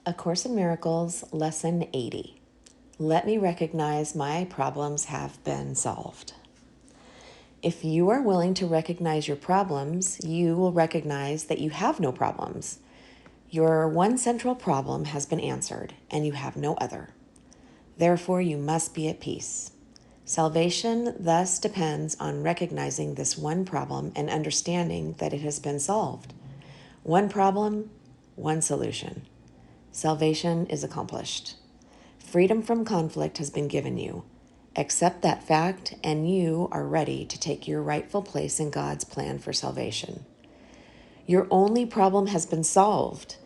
A Course in Miracles, Lesson 80. Let me recognize my problems have been solved. If you are willing to recognize your problems, you will recognize that you have no problems. Your one central problem has been answered, and you have no other. Therefore, you must be at peace. Salvation thus depends on recognizing this one problem and understanding that it has been solved. One problem, one solution. Salvation is accomplished. Freedom from conflict has been given you. Accept that fact, and you are ready to take your rightful place in God's plan for salvation. Your only problem has been solved.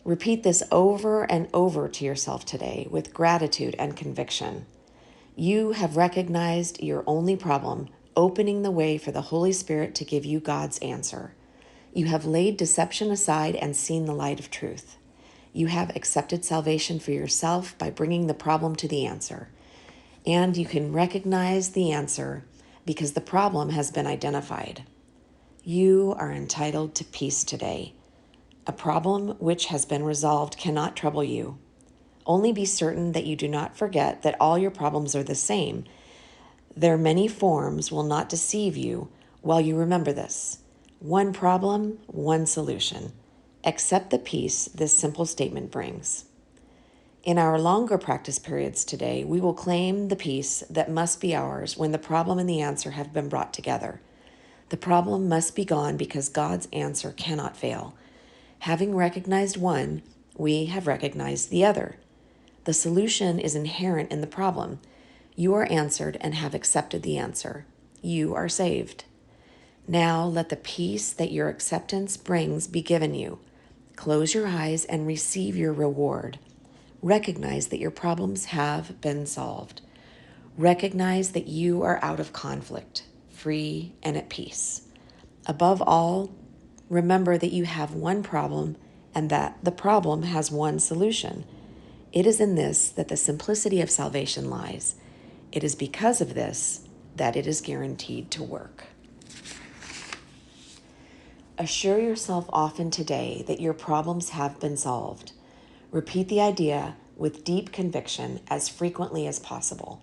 Repeat this over and over to yourself today with gratitude and conviction. You have recognized your only problem, opening the way for the Holy Spirit to give you God's answer. You have laid deception aside and seen the light of truth. You have accepted salvation for yourself by bringing the problem to the answer. And you can recognize the answer because the problem has been identified. You are entitled to peace today. A problem which has been resolved cannot trouble you. Only be certain that you do not forget that all your problems are the same. Their many forms will not deceive you while you remember this. One problem, one solution. Accept the peace this simple statement brings. In our longer practice periods today, we will claim the peace that must be ours when the problem and the answer have been brought together. The problem must be gone because God's answer cannot fail. Having recognized one, we have recognized the other. The solution is inherent in the problem. You are answered and have accepted the answer. You are saved. Now let the peace that your acceptance brings be given you. Close your eyes and receive your reward. Recognize that your problems have been solved. Recognize that you are out of conflict, free and at peace. Above all, remember that you have one problem and that the problem has one solution. It is in this that the simplicity of salvation lies. It is because of this that it is guaranteed to work. Assure yourself often today that your problems have been solved. Repeat the idea with deep conviction as frequently as possible,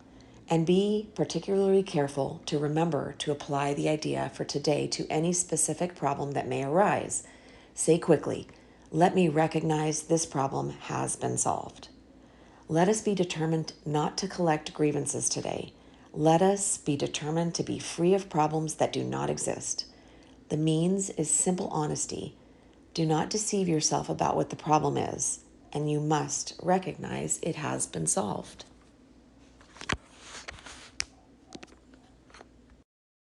and be particularly careful to remember to apply the idea for today to any specific problem that may arise. Say quickly, "Let me recognize this problem has been solved." Let us be determined not to collect grievances today. Let us be determined to be free of problems that do not exist. The means is simple honesty. Do not deceive yourself about what the problem is, and you must recognize it has been solved.